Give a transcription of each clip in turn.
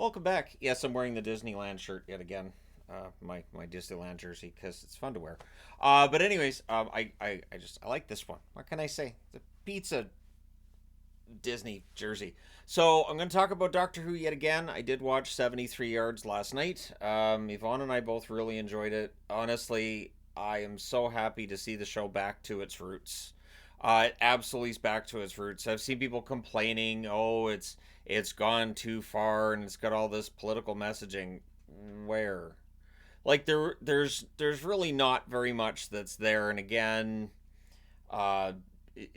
Welcome back. Yes, I'm wearing the Disneyland shirt yet again. My Disneyland jersey because it's fun to wear. But anyways, I like this one. What can I say? The pizza Disney jersey. So I'm going to talk about Doctor Who yet again. I did watch 73 Yards last night. Yvonne and I both really enjoyed it. Honestly, I am so happy to see the show back to its roots. It absolutely is back to its roots. I've seen people complaining, oh, it's gone too far and it's got all this political messaging. Where? Like there's really not very much that's there. And again, uh,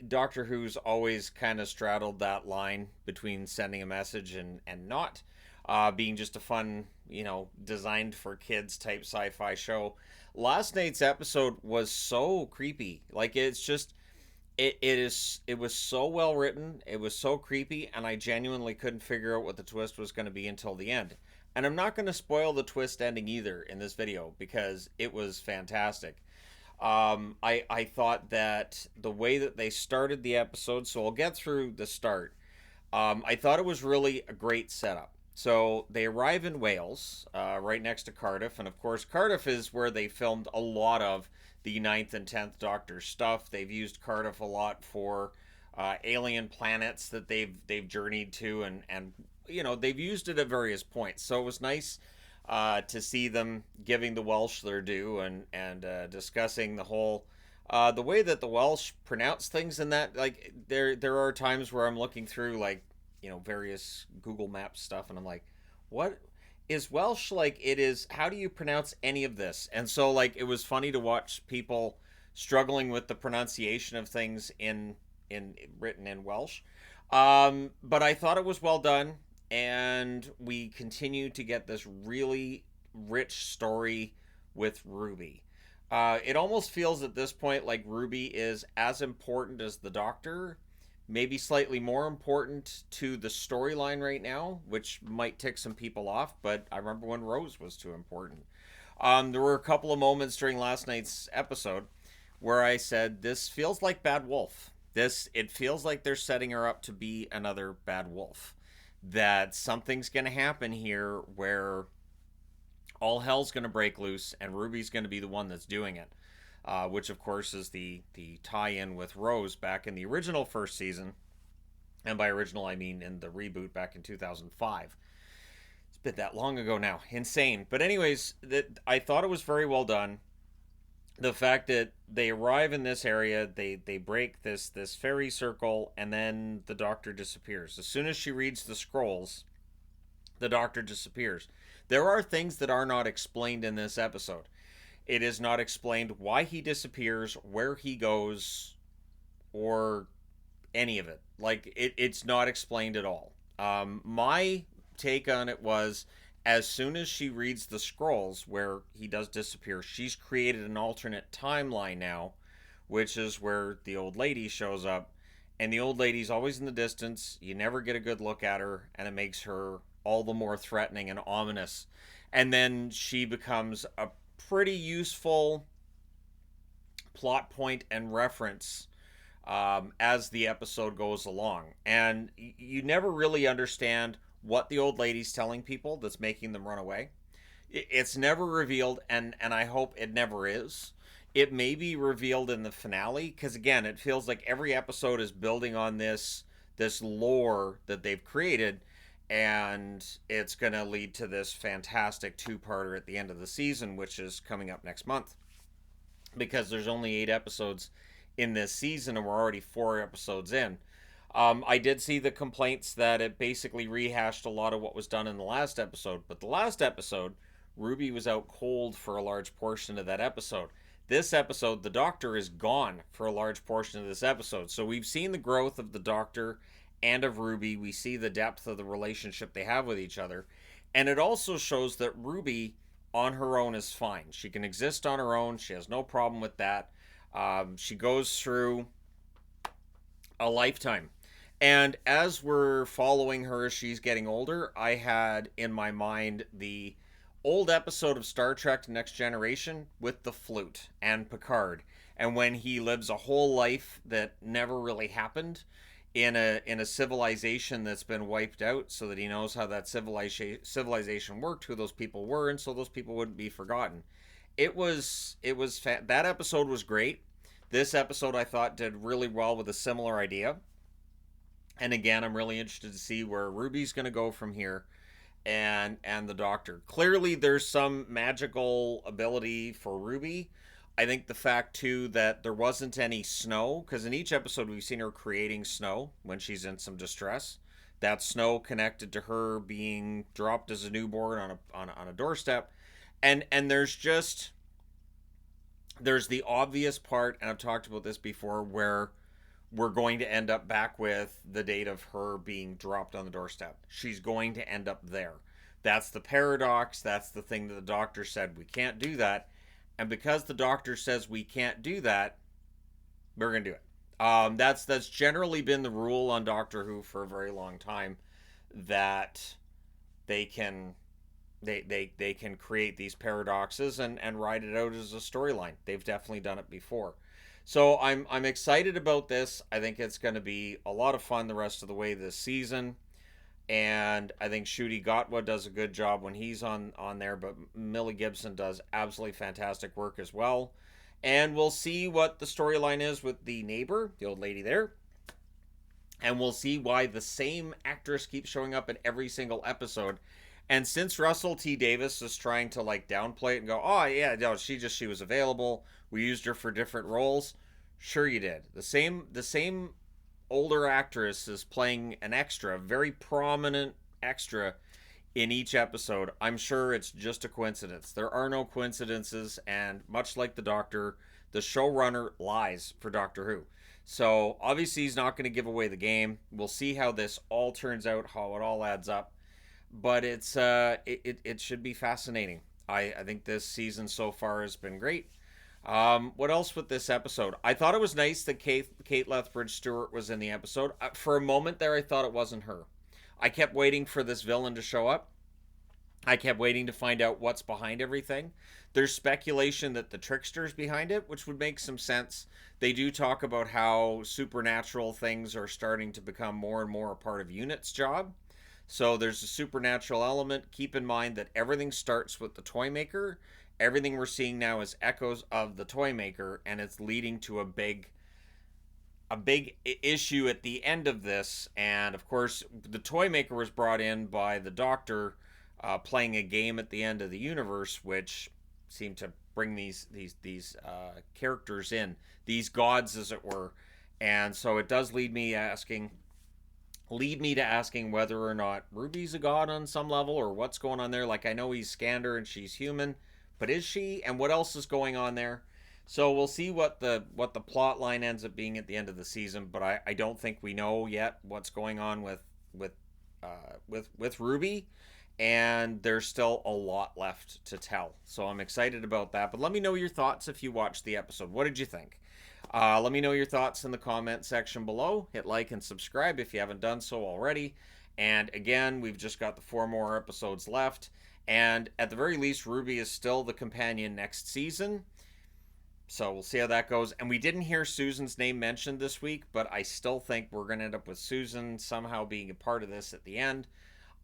Doctor Who's always kind of straddled that line between sending a message and not, being just a fun, designed for kids type sci-fi show. Last night's episode was so creepy. Like it's just it was so well written, it was so creepy, and I genuinely couldn't figure out what the twist was going to be until the end. And I'm not going to spoil the twist ending either in this video because it was fantastic. I thought that the way that they started the episode, so I'll get through the start. I thought it was really a great setup. So they arrive in Wales, right next to Cardiff, and of course Cardiff is where they filmed a lot of the Ninth and 10th Doctor stuff. They've used Cardiff a lot for alien planets that they've journeyed to, and they've used it at various points. So it was nice to see them giving the Welsh their due and discussing the whole the way that the Welsh pronounce things. And that, like, there are times where I'm looking through, like, various Google Maps stuff, and I'm like, what is Welsh like? It is, how do you pronounce any of this? And so, like, it was funny to watch people struggling with the pronunciation of things in written in Welsh. But I thought it was well done, and we continue to get this really rich story with Ruby. It almost feels at this point like Ruby is as important as the Doctor, maybe slightly more important to the storyline right now, which might tick some people off, but I remember when Rose was too important. There were a couple of moments during last night's episode where I said, this feels like Bad Wolf. It feels like they're setting her up to be another Bad Wolf. That something's going to happen here where all hell's going to break loose and Ruby's going to be the one that's doing it. Which of course is the tie-in with Rose back in the original first season, and by original I mean in the reboot back in 2005. It's been that long ago now, insane. But anyways, I thought it was very well done. The fact that they arrive in this area, they break this fairy circle, and then the Doctor disappears. As soon as she reads the scrolls, the Doctor disappears. There are things that are not explained in this episode. It is not explained why he disappears, where he goes, or any of it. Like, it's not explained at all. My take on it was, as soon as she reads the scrolls where he does disappear, she's created an alternate timeline now, which is where the old lady shows up. And the old lady's always in the distance. You never get a good look at her, and it makes her all the more threatening and ominous. And then she becomes a pretty useful plot point and reference as the episode goes along. And you never really understand what the old lady's telling people that's making them run away. It's never revealed, and I hope it never is. It may be revealed in the finale, because again, it feels like every episode is building on this lore that they've created, and it's going to lead to this fantastic two-parter at the end of the season, which is coming up next month, because there's only 8 episodes in this season and we're already 4 episodes in. I did see the complaints that it basically rehashed a lot of what was done in the last episode, but the last episode, Ruby was out cold for a large portion of that episode. This episode, the Doctor is gone for a large portion of this episode, so we've seen the growth of the Doctor and of Ruby. We see the depth of the relationship they have with each other. And it also shows that Ruby on her own is fine. She can exist on her own. She has no problem with that. She goes through a lifetime. And as we're following her as she's getting older, I had in my mind the old episode of Star Trek Next Generation with the flute and Picard. And when he lives a whole life that never really happened, in a civilization that's been wiped out, so that he knows how that civilization worked, who those people were, and so those people wouldn't be forgotten. That episode was great. This episode I thought did really well with a similar idea. And again, I'm really interested to see where Ruby's going to go from here, and the Doctor. Clearly, there's some magical ability for Ruby. I think the fact too that there wasn't any snow, because in each episode we've seen her creating snow when she's in some distress. That snow connected to her being dropped as a newborn on a doorstep, and there's the obvious part, and I've talked about this before, where we're going to end up back with the date of her being dropped on the doorstep. She's going to end up there. That's the paradox. That's the thing that the Doctor said we can't do that. And because the Doctor says we can't do that, we're going to do it. That's generally been the rule on Doctor Who for a very long time, that they can they can create these paradoxes and ride it out as a storyline. They've definitely done it before. So I'm excited about this. I think it's going to be a lot of fun the rest of the way this season. And I think Ncuti Gatwa does a good job when he's on there, but Millie Gibson does absolutely fantastic work as well. And we'll see what the storyline is with the neighbor, the old lady there. And we'll see why the same actress keeps showing up in every single episode. And since Russell T Davies is trying to like downplay it and go, oh yeah, no, she was available. We used her for different roles. Sure you did. The same older actress is playing an extra, very prominent extra in each episode. I'm sure it's just a coincidence. There are no coincidences, and much like the Doctor, the showrunner lies for Doctor Who. So obviously he's not going to give away the game. We'll see how this all turns out, how it all adds up. But it should be fascinating. I think this season so far has been great. What else with this episode? I thought it was nice that Kate Lethbridge Stewart was in the episode. For a moment there, I thought it wasn't her. I kept waiting for this villain to show up. I kept waiting to find out what's behind everything. There's speculation that the trickster's behind it, which would make some sense. They do talk about how supernatural things are starting to become more and more a part of UNIT's job. So there's a supernatural element. Keep in mind that everything starts with the Toymaker. Everything we're seeing now is echoes of the Toymaker, and it's leading to a big issue at the end of this. And of course, the Toymaker was brought in by the Doctor, playing a game at the end of the universe, which seemed to bring these characters in, these gods, as it were. And so it does lead me to asking whether or not Ruby's a god on some level, or what's going on there. Like, I know he's scanned her and she's human, but is she? And what else is going on there? So we'll see what the plot line ends up being at the end of the season. But I don't think we know yet what's going on with Ruby, and there's still a lot left to tell. So I'm excited about that. But let me know your thoughts if you watched the episode. What did you think? Let me know your thoughts in the comment section below. Hit like and subscribe if you haven't done so already. And again, we've just got the 4 more episodes left. And at the very least, Ruby is still the companion next season. So we'll see how that goes. And we didn't hear Susan's name mentioned this week, but I still think we're going to end up with Susan somehow being a part of this at the end.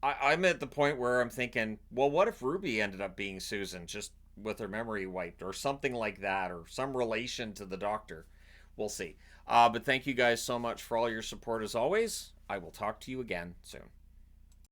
I'm at the point where I'm thinking, well, what if Ruby ended up being Susan, just with her memory wiped, or something like that, or some relation to the Doctor? We'll see. But thank you guys so much for all your support as always. I will talk to you again soon.